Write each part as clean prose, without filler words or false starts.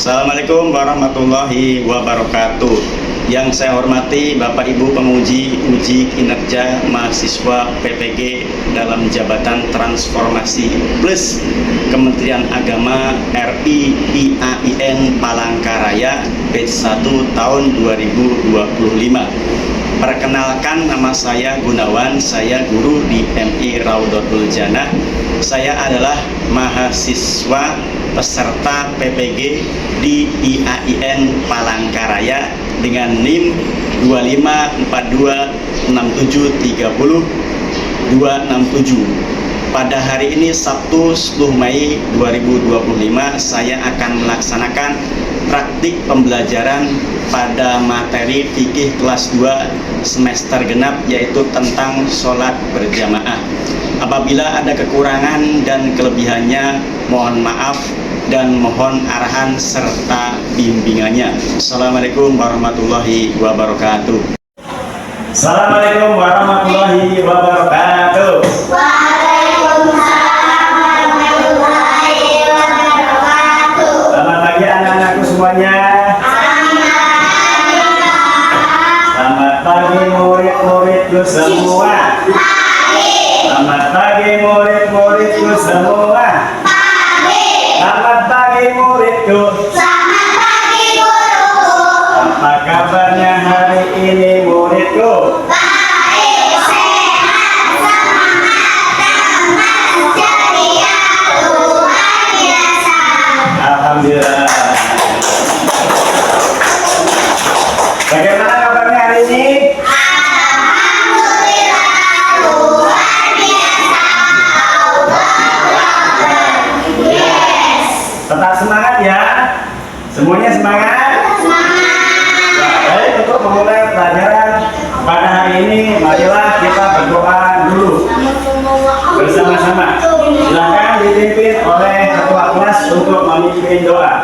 Assalamualaikum warahmatullahi wabarakatuh. Yang saya hormati Bapak Ibu penguji uji kinerja mahasiswa PPG dalam jabatan transformasi plus Kementerian Agama RI IAIN Palangkaraya batch 1 tahun 2025. Perkenalkan, nama saya Gunawan, saya guru di MI Raudatul Jannah. Saya adalah mahasiswa peserta PPG di IAIN Palangkaraya dengan NIM 25426730-267. Pada hari ini Sabtu 10 Mei 2025 saya akan melaksanakan praktik pembelajaran pada materi fikih kelas 2 semester genap, yaitu tentang sholat berjamaah. Apabila ada kekurangan dan kelebihannya, mohon maaf dan mohon arahan serta bimbingannya. Assalamualaikum warahmatullahi wabarakatuh. Assalamualaikum warahmatullahi wabarakatuh. Waalaikumsalam warahmatullahi wabarakatuh. Selamat pagi anak-anakku semuanya. Selamat pagi murid-muridku semua. Selamat pagi murid-muridku semua. Selamat pagi muridku. Selamat pagi guruku. Apa kabarnya hari ini muridku? Baik, sehat, semangat, damai, ceria, luar biasa. Alhamdulillah. Bagaimana kabarnya hari ini? Alhamdulillah, luar biasa. Yes. Tetap semangat ya. Semuanya semangat. Baik, untuk memulai pelajaran pada hari ini, marilah kita berdoa dulu bersama-sama. Silakan dipimpin oleh ketua kelas untuk memimpin doa.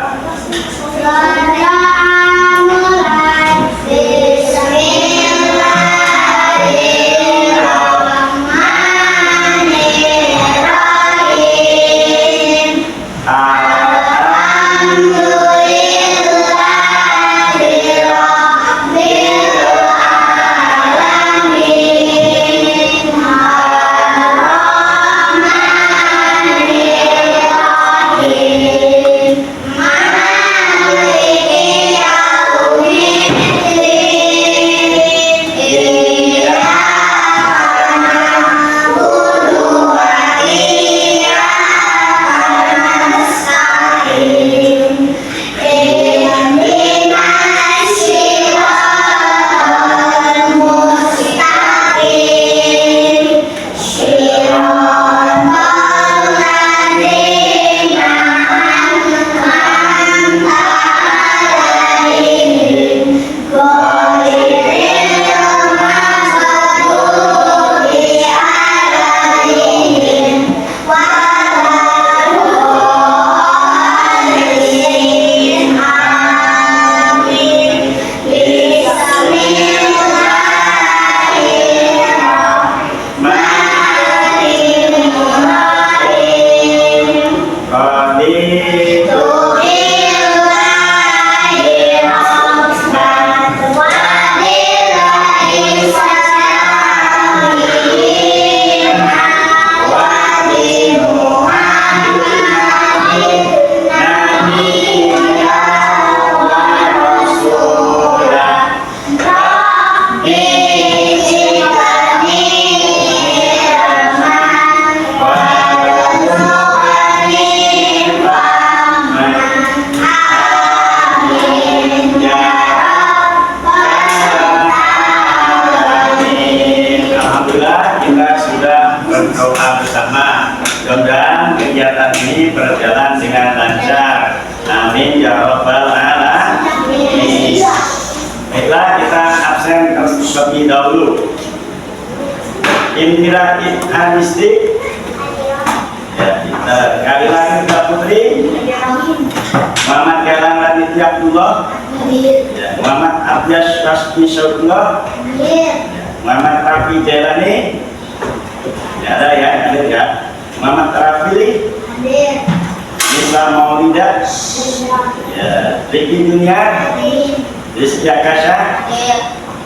Mudah-mudahan kegiatan ini berjalan dengan lancar. Amin ya rabbal alamin. Baiklah, kita absen terlebih dahulu. Indira Anistik. Ya, kita kali lagi Mbak Putri. Muhammad Galang Raditya Abdullah. Ya, Muhammad Abdias Rasmi Saudullah. Muhammad Rafi Jailani. Ya, ada ya, ada ya. Muhammad Rafili. Bisa Maulida, ya, Riki Junior, Rizky Akasha,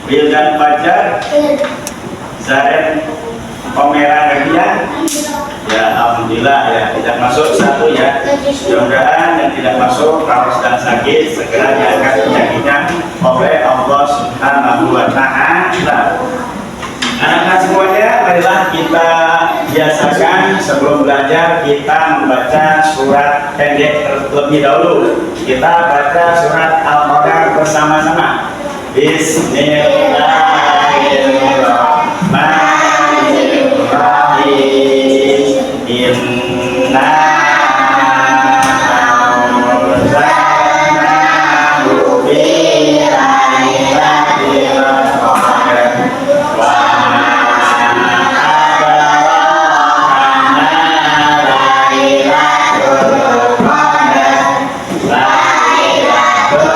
Wildan Fajar, Zaren Komera Gagian. Ya, alhamdulillah ya, tidak masuk satu ya. Mudah-mudahan yang tidak masuk kalau sedang sakit segera diangkat penyakitnya oleh Allah Subhanahu wa Ta'ala. Anak-anak semuanya, marilah kita biasakan sebelum belajar kita membaca surat pendek terlebih dahulu. Kita baca surat Al-Baqarah bersama-sama. Bismillahirrahmanirrahim. Inna anzalnahu fi lailatul qadar wa ma adraka ma lailatul qadar. Lailatul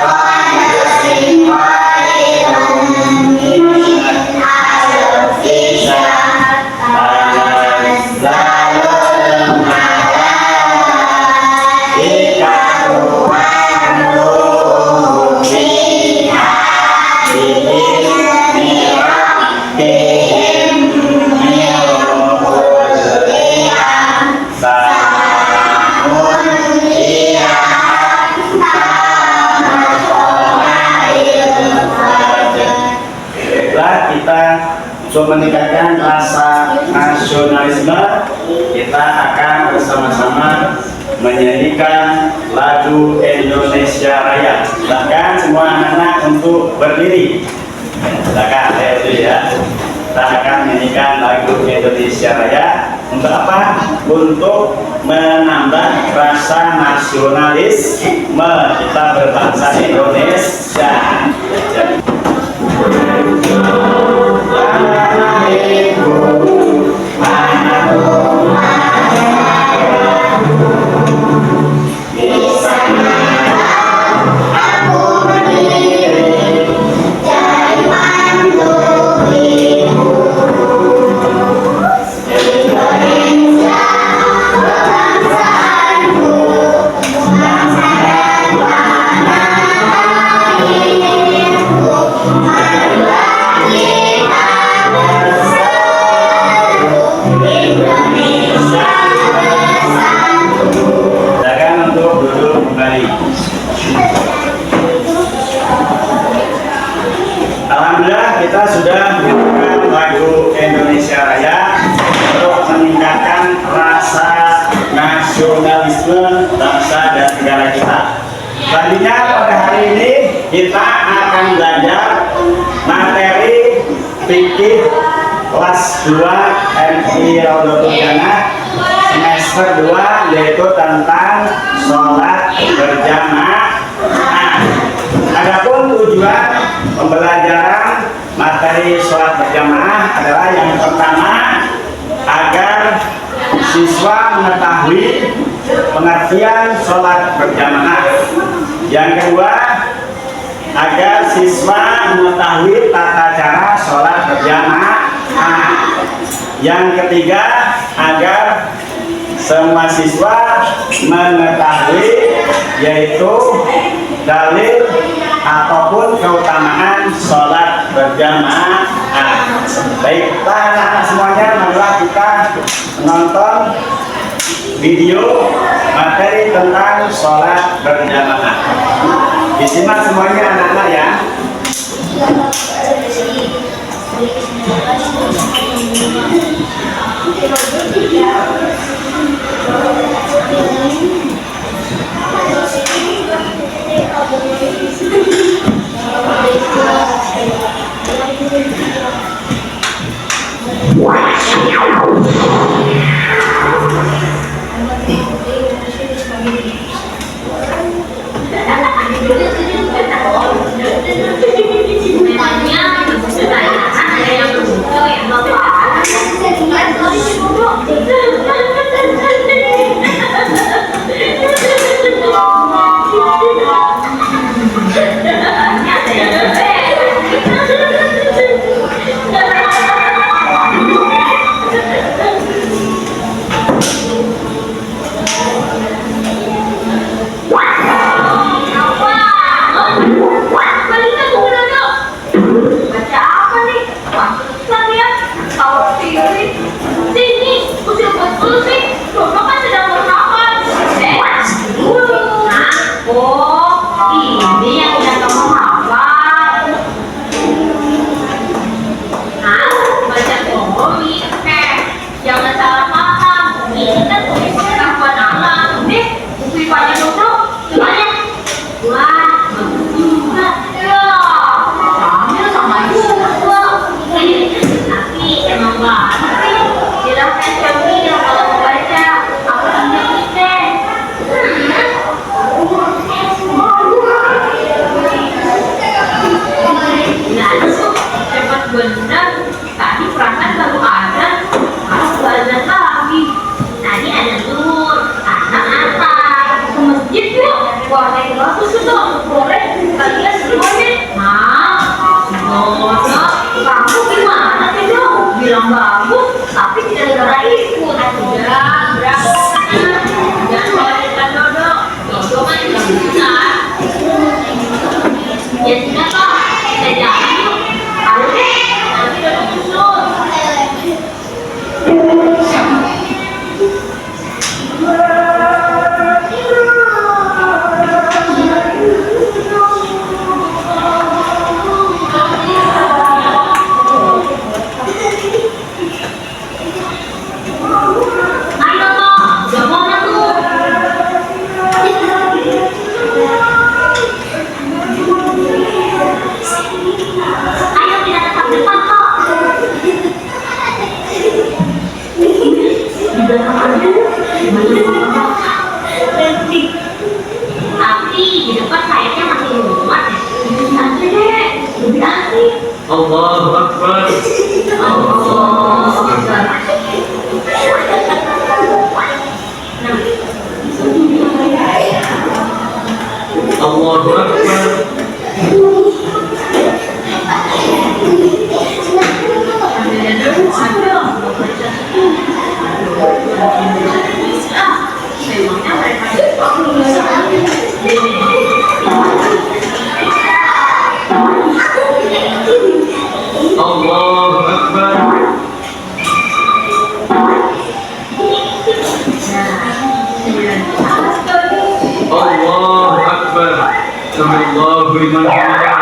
qadar khairun min alfi syahr. Tanazzalul malaikatu war-ruhu fiha bi'izni rabbihim min kulli amr. Salamun hiya hatta matla'il fajr. Baiklah, kita untuk meningkatkan rasa nasionalisme, kita akan bersama-sama menyanyikan lagu Indonesia Raya. Silakan semua anak-anak untuk berdiri. Silakan, ya. Kita akan menyanyikan lagu Indonesia Raya. Untuk apa? Untuk menambah rasa nasionalisme kita berbangsa Indonesia. Alhamdulillah, kita sudah mendengarkan lagu Indonesia Raya untuk meningkatkan rasa nasionalisme bangsa dan negara kita. Selanjutnya pada hari ini kita akan belajar materi fikih kelas 2 MI Raudatul Jannah semester 2, yaitu tentang sholat berjamaah. Adapun tujuan pembelajaran materi sholat berjamaah adalah yang pertama, agar siswa mengetahui pengertian sholat berjamaah. Yang kedua, agar siswa mengetahui tata cara sholat berjamaah. Yang ketiga, agar semua siswa mengetahui yaitu dalil ataupun keutamaan sholat berjamaah. Baiklah anak-anak semuanya, marilah kita menonton video materi tentang sholat berjamaah. Disimak semuanya anak-anak ya. bagus, tapi tidak segera ikut. Jangan khawatirkan Dodo. Dodo kan juga bisa. Ya sudah toh, kita jalan yuk. Ayo deh, nanti Dodo nyusul. Tapi di depan kayaknya masih muat. Nanti deh, lebih asik. Allahu Akbar. Allahu Akbar. Allahu Akbar. Allahu Akbar. Allahu Akbar. Sami'allahu liman hamidah.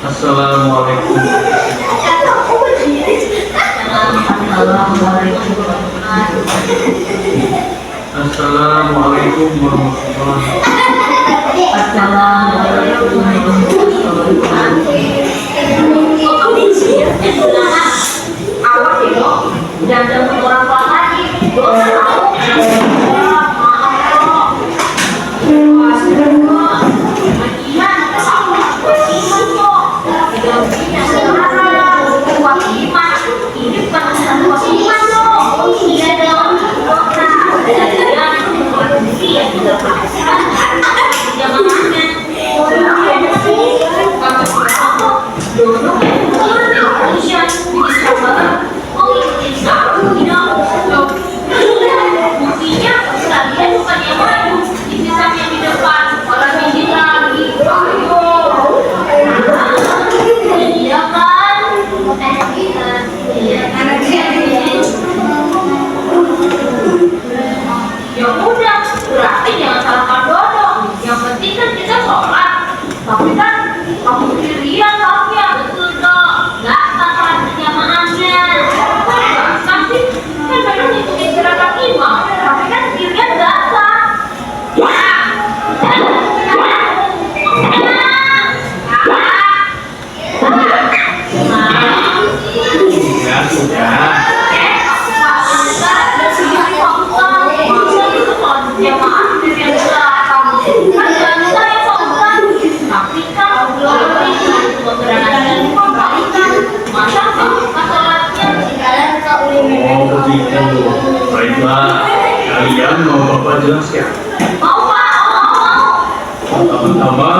Assalamualaikum. Assalamualaikum warahmatullahi Awas ya dok, jangan datang orang tua lagi. Dosa tahu. Maaf dok. Bagian sama bagian dok. Tidak punya sekarang. Wakiman ini bukan urusan wakiman dok. Iya dong. Dosa. Bagian kondisi yang tidak berhasil. Jamaahnya. Duduk Indonesia bisa banget mengikuti sahur tidak buktinya kalian bukan yang maju di sisanya yang di depan orang ini lagi ayo iya kan iya kan ya udah berarti jangan salahkan Dodo yang penting kan kita sholat tapi kan kamu sendirian kamu ya betul dong nggak bakalan berjamaahnya tapi kan memang ngikutin gerakan imam tapi kan sendirian nggak sah Ya sudah. Oh begitu. Baiklah, kalian mau Bapak jelaskan? Pertama-tama,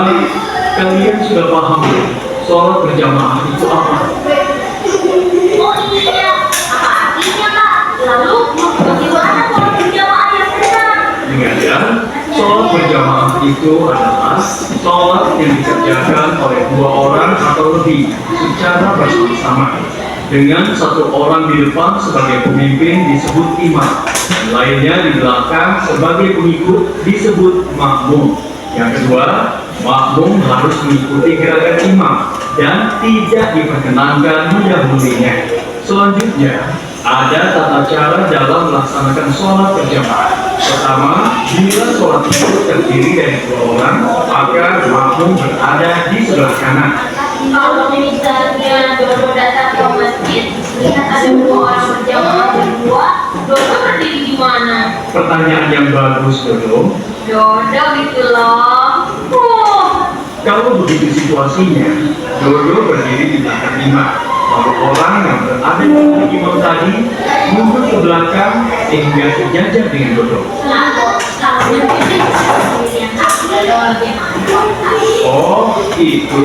kalian sudah paham belum? Sholat berjamaah itu apa? Oh iya, apa artinya Kak? Lalu bagaimana sholat berjamaah yang benar? Ingat ya, sholat berjamaah itu adalah sholat yang dikerjakan oleh dua orang atau lebih secara bersama-sama dengan satu orang di depan sebagai pemimpin disebut imam, lainnya di belakang sebagai pengikut disebut makmum. Yang kedua, makmum harus mengikuti gerakan imam dan tidak diperkenankan mendahulunya. Selanjutnya, ada tata cara dalam melaksanakan sholat berjamaah. Pertama, bila sholat itu terdiri dari dua orang, maka makmum berada di sebelah kanan. Kalau misalnya Dodo datang ke masjid, lihat ada dua orang berjamaah berdua, Dodo berdiri di mana? Pertanyaan yang bagus, Dodo. Dodo gitu loh. Kalau begitu situasinya, Dodo berdiri di belakang imam. Lalu orang yang berada di belakang imam tadi mundur ke belakang sehingga sejajar dengan Dodo. Oh, itu.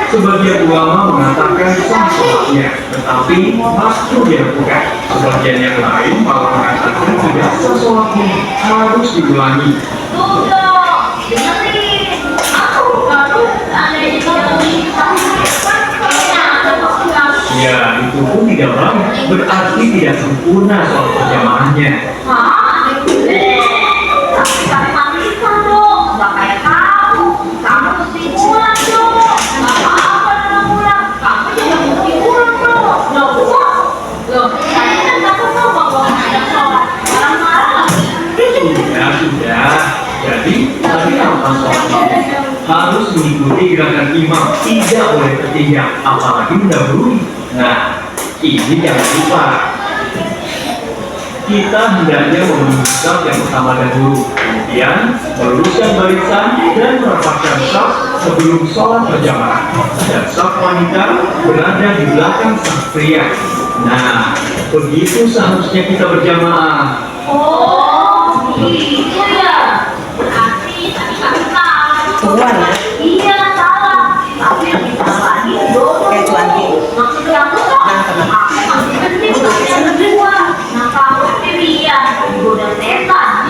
Sebagian ulama mengatakan sah sholatnya, tetapi makruh dilakukan. Sebagian yang lain malah mengatakan tidak sah sholatnya, harus diulangi. Ya, itu pun tidak baik. Berarti tidak sempurna sholat berjamaahnya. Sudah. Jadi, tadi apa sholat harus mengikuti gerakan imam, tidak boleh tertinggal, apalagi mendahului. Nah, ini jangan lupa. Kita hendaknya memenuhi saf yang pertama dahulu, kemudian meluruskan barisan dan merapatkan saf sebelum sholat berjamaah. Dan saf wanita berada di belakang saf pria. Nah, begitu seharusnya kita berjamaah. Oh, gitu ya. Berarti tadi kami salah. Tuan ya? Iya, salah. Tapi yang disalahin Dodo. Kayak cuanki. Maksudnya aku tuh, aku masih penting yang kedua. Nah, kamu sendirian, goda setan.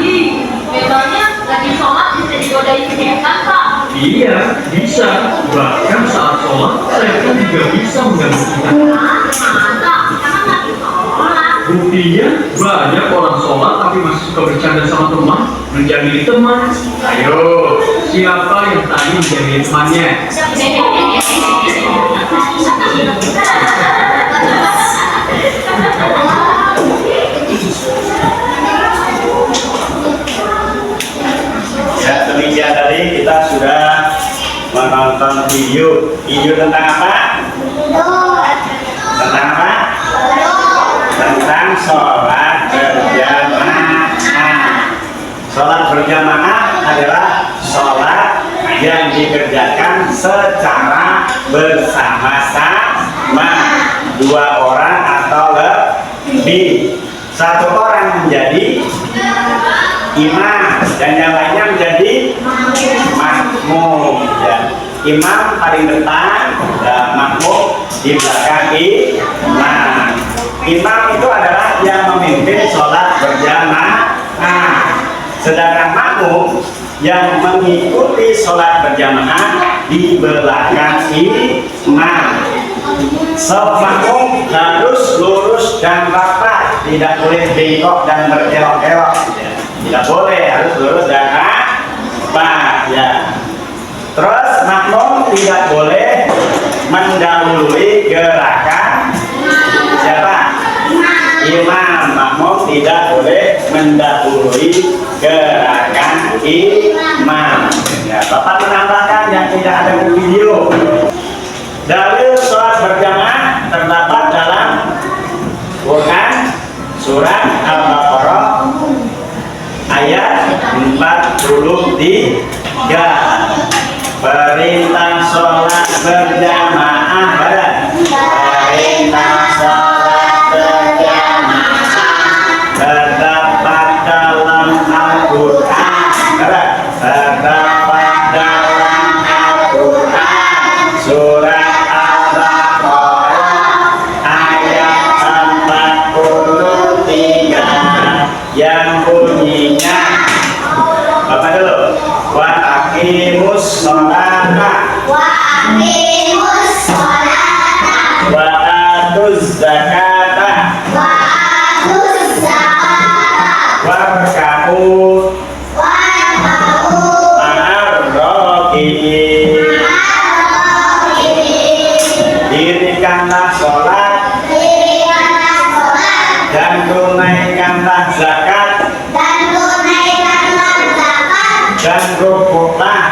Memangnya lagi sholat bisa digodain setan, Kak? Iya, bisa. Bahkan saat sholat, setan juga bisa mengganggu kita. Masa? Kita kan lagi sholat. Buktinya, banyak orang sholat tapi masih suka bercanda sama teman, menjadi teman. Ayo, siapa yang tadi menjadi temannya? Ya, demikian tadi kita sudah menonton video tentang apa? Tentang apa? Tentang sholat berjamaah. Sholat berjamaah adalah sholat yang dikerjakan secara bersama-sama, dua orang atau lebih. Satu orang menjadi imam dan yang lainnya menjadi makmum. Ya. Imam paling depan dan makmum di belakang imam. Imam itu adalah yang memimpin sholat berjamaah, sedangkan makmum yang mengikuti sholat berjamaah di belakang imam. Shaf makmum harus lurus dan rapat, tidak boleh bengkok dan berkelok-kelok. Tidak boleh, harus lurus dan rapat. Ya. Terus makmum tidak boleh mendahului gerakan siapa? Imam. Makmum tidak boleh mendahului gerakan imam. Ya, Bapak menambahkan yang tidak ada di video. Dalil sholat berjamaah terdapat dalam Quran surat Al-Baqarah ayat 43. Perintah sholat berjamaah. Perintah sholat berjamaah terdapat dalam Al-Quran. Terdapat dalam Al-Quran surat Al-Baqarah ayat 43 yang bunyinya apa dulu? Wa aqimus sholata wa atuz zakata warka'u ma'ar-raki'in. Dirikanlah sholat dan tunaikanlah zakat dan rukuklah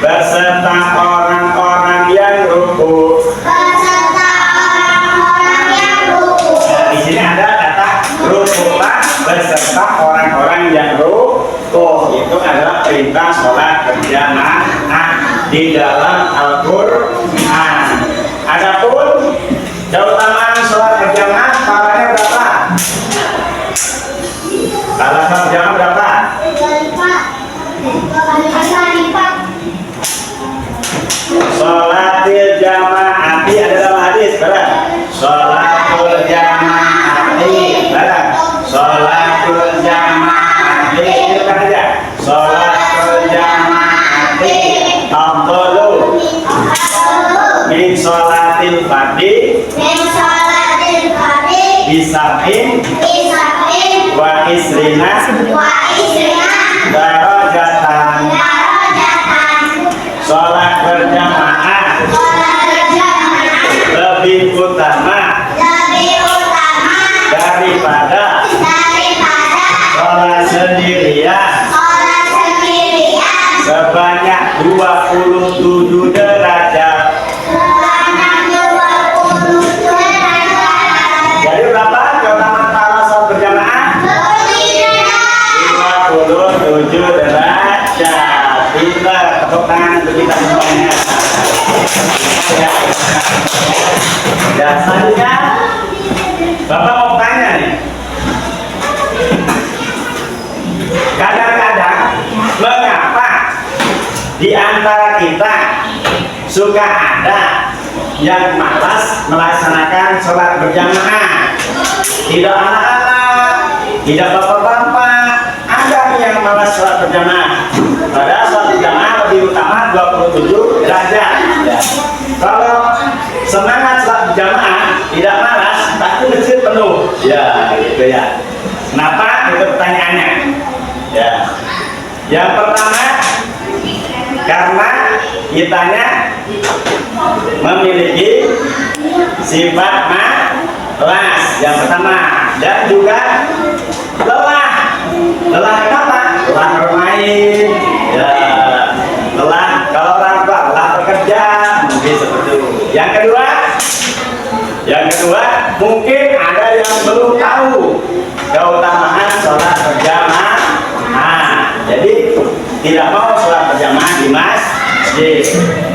beserta orang-orang yang rukuk. Nah, di sini ada kata rukuklah beserta orang-orang yang rukuk. Itu adalah perintah sholat berjamaah di dalam Al-Quran. Adapun keutamaan sholat berjamaah pahalanya berapa? Kalau sholat berjamaah berapa? Sholatil jamaati ada dalam hadis, benar? Sholatul jamaati, benar? Sholatul jamaati, itu kan aja. Sholatul jamaati, afdalu min sholatil fardhi, bisabin wa isrina darajatan. Sholat berjamaah lebih utama daripada sholat sendirian sebanyak 27 derajat. Jadi berapa keutamaan pahala sholat berjamaah? 27 derajat. Pintar, tepuk tangan untuk kita semuanya. Ya, selanjutnya Bapak mau tanya nih. Kadang-kadang mengapa di antara kita suka ada yang malas melaksanakan sholat berjamaah? Tidak anak-anak, tidak bapak-bapak, ada yang malas sholat berjamaah. Padahal sholat berjamaah lebih utama 27 derajat. Ya. Kalau semangat sholat berjamaah tidak malas, tapi masjid penuh. Ya, gitu ya. Kenapa? Itu pertanyaannya. Ya. Yang pertama, karena kitanya memiliki sifat malas. Yang pertama, dan juga lelah. Lelah apa? Lelah bermain. Ya, lelah kalau orang tua lelah bekerja, mungkin seperti itu. Yang kedua, mungkin ada yang belum tahu keutamaan sholat berjamaah. Jadi tidak mau sholat berjamaah di masjid.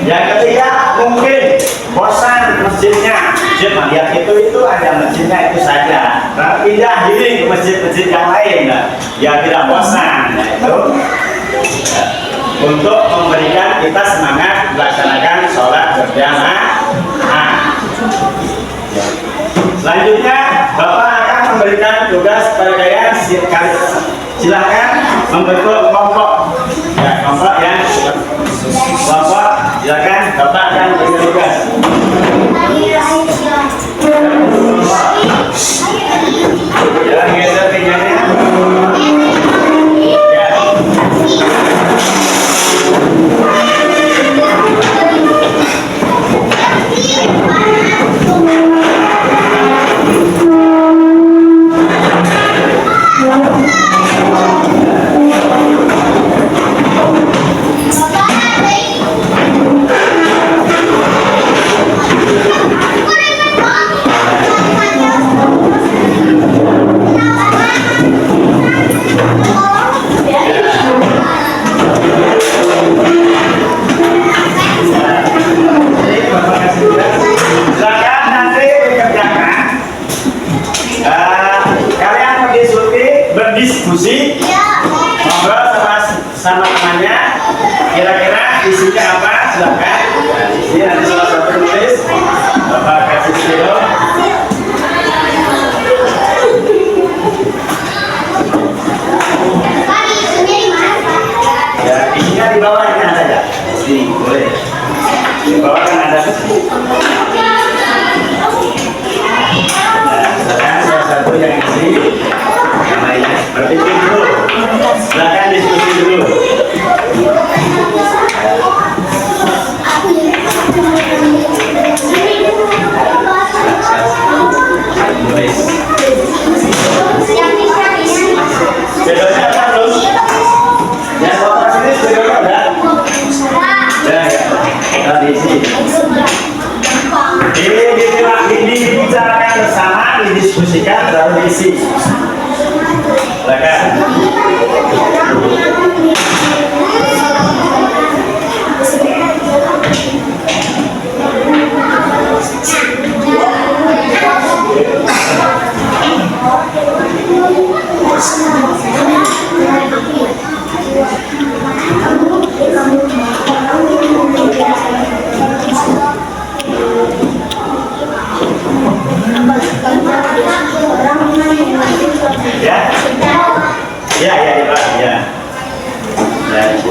Yang ketiga, mungkin bosan masjidnya. Masjid melihat itu aja masjidnya itu saja. Nah, pindah diri ke masjid-masjid yang lain. Ya tidak bosan. Nah, itu ya, untuk memberikan kita semangat melaksanakan sholat berjamaah. Selanjutnya Bapak akan memberikan tugas pada kalian. Silakan membentuk kelompok. Ya, kelompok yang kelompok. Silakan Bapak akan memberikan tugas. Ya, geser pinggangnya. Ya. Silakan nanti dikerjakan. Kalian berdiskusi, ngobrol sama temannya. Kira-kira isinya apa? Silakan. Ini nanti salah satu tulis. Bapak kasih video. Ya, isinya di bawah ini ada ya. Sini boleh. Di bawah kan ada. Salah satu yang isi yang lainnya berpikir dulu. Silakan diskusi dulu. Spedolnya apa belum? Yang kotak sini spedolnya ada? Ya, kita diisi. Ini dibicarakan bersama, didiskusikan, baru diisi. Silakan.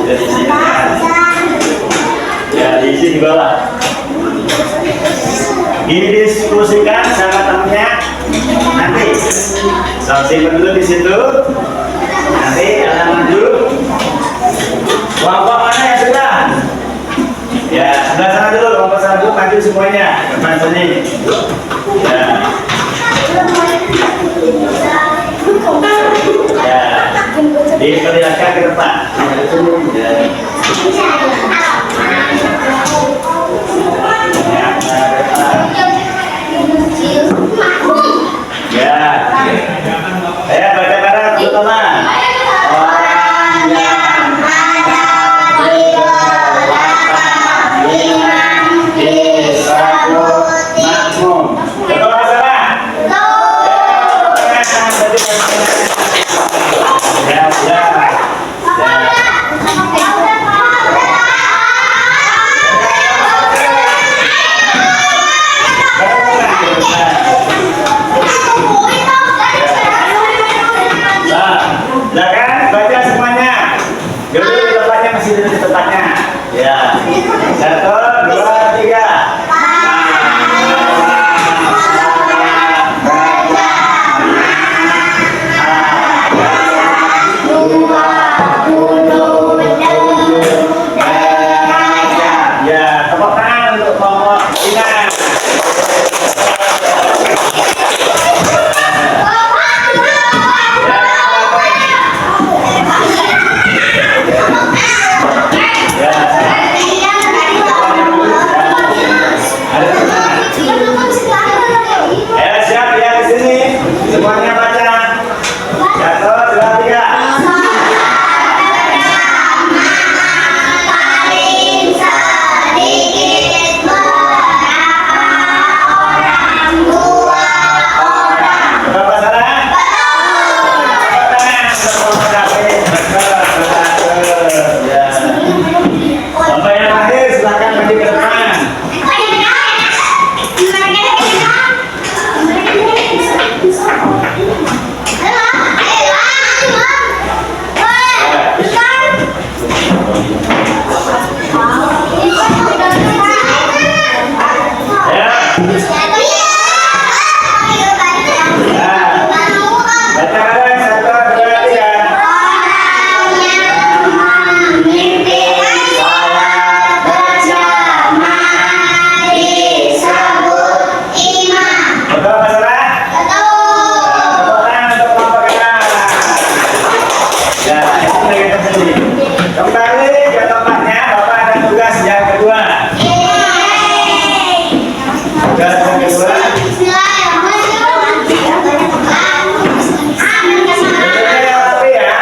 Ya, diisi di bawah. Didiskusikan sama temennya. Nanti simpen dulu di situ. Nanti halaman dulu. Kelompok mana yang sudah? Ya, sebelah sana dulu. Kelompok sana dulu, maju semuanya. Depan sini. Ya. Ya. Diperlihatkan ke depan. Ya. Ya, saya baca bareng teman-teman. Orang yang ada di belakang iman disebut makmum. Betul masalah? Ya, ya. Nah kan, baca semuanya. Dulu di tempatnya masih di tempatnya. Ya. 1, 2, 3. Ya, tepuk tangan untuk kelompok Ina. Siap ya di sini. Semuanya baca. 1, 2, 3. Berapa salah? Ya. Sampai yang akhir silakan pergi ke depan. Baca bareng 1, 2, 3. Betul apa salah? Tepuk tangan untuk kelompok Ina. Ya, itu mereka sendiri. Kembali ke tempatnya, Bapak ada tugas yang kedua. Tugas yang kedua. Bentuknya yang rapi ya.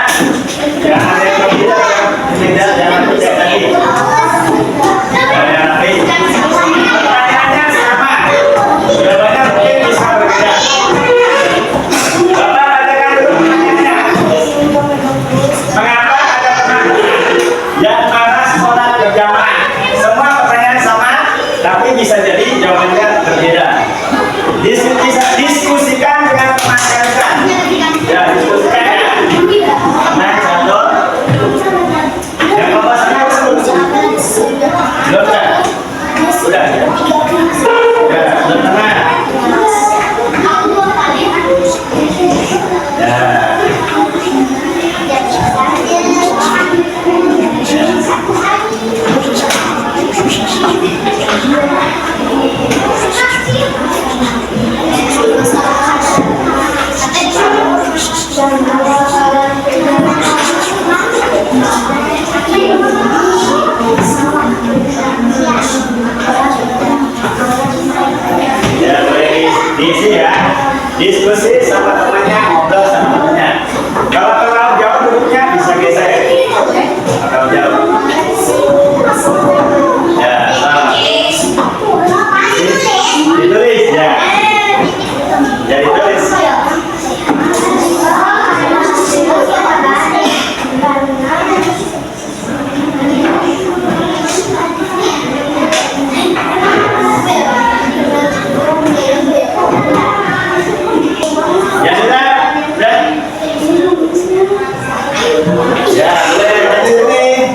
Jangan ada yang berbeda, tidak, jangan tidak tadi. Jangan yang rapi. Pertanyaannya sama. Jawabannya mungkin bisa berbeda. Bapak bacakan dulu pertanyaannya. Mengapa ada teman yang malas sholat berjamaah? Semua pertanyaan sama, tapi bisa jadi jawabannya berbeda. Diskusikan dengan teman kalian. Ya, diskusikan ya. Nah, satu. Yang kelompok sana belum kan? Udah. Ya, belum tengah. Ya. Ya, boleh diisi ya. Diskusi sama temannya, ngobrol sama temannya. Kalau terlalu jauh duduknya bisa geser. Kalau jauh. Ya, sama. Ditulis ya. Ya, ditulis. Ya sudah, udah. Ya, boleh lanjut ini.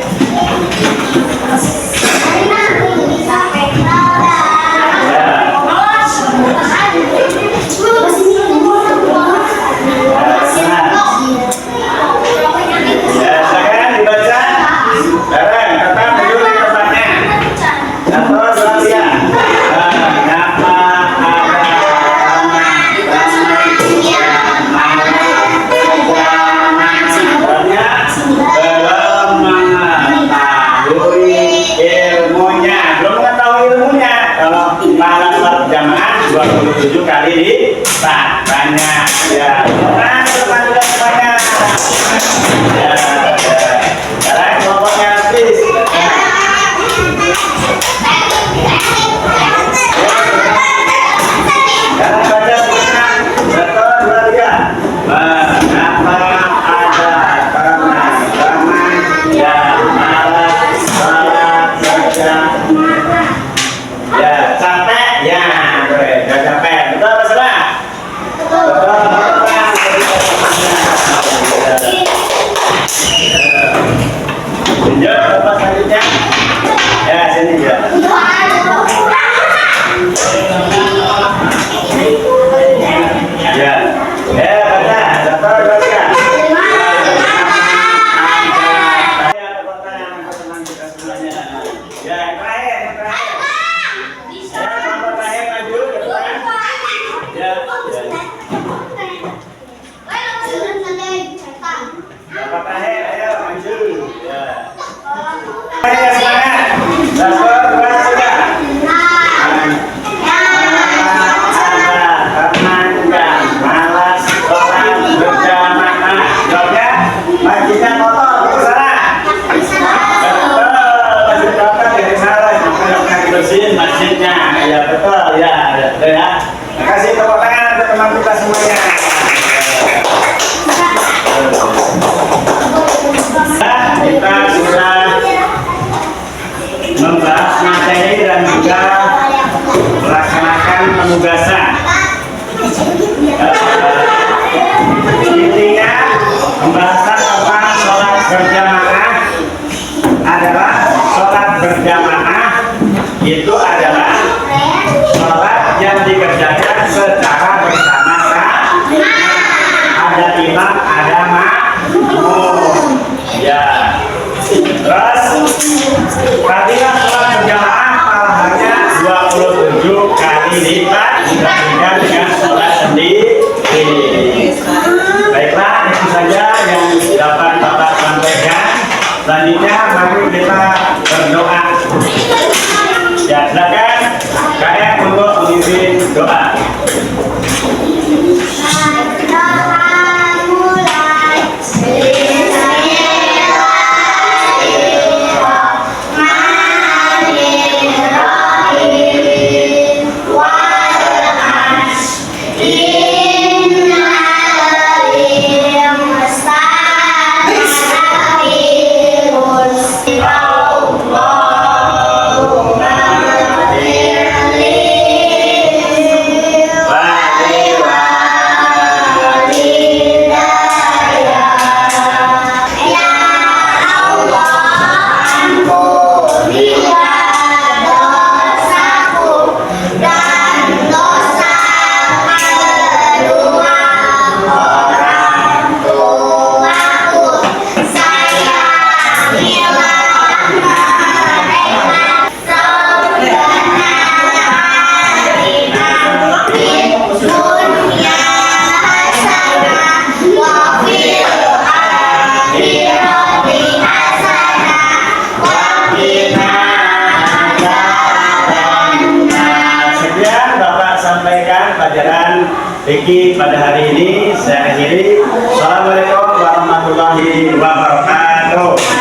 bilang ada makmum. Ya. Terus perhatikan sholat berjamaah pahalanya 27 kali lipat dibandingkan dengan sholat sendiri. Baiklah, itu saja yang dapat Bapak sampaikan. Selanjutnya mari kita berdoa. Ya, silakan KM untuk memimpin doa. Pelajaran fikih pada hari ini saya akhiri. Assalamualaikum warahmatullahi wabarakatuh.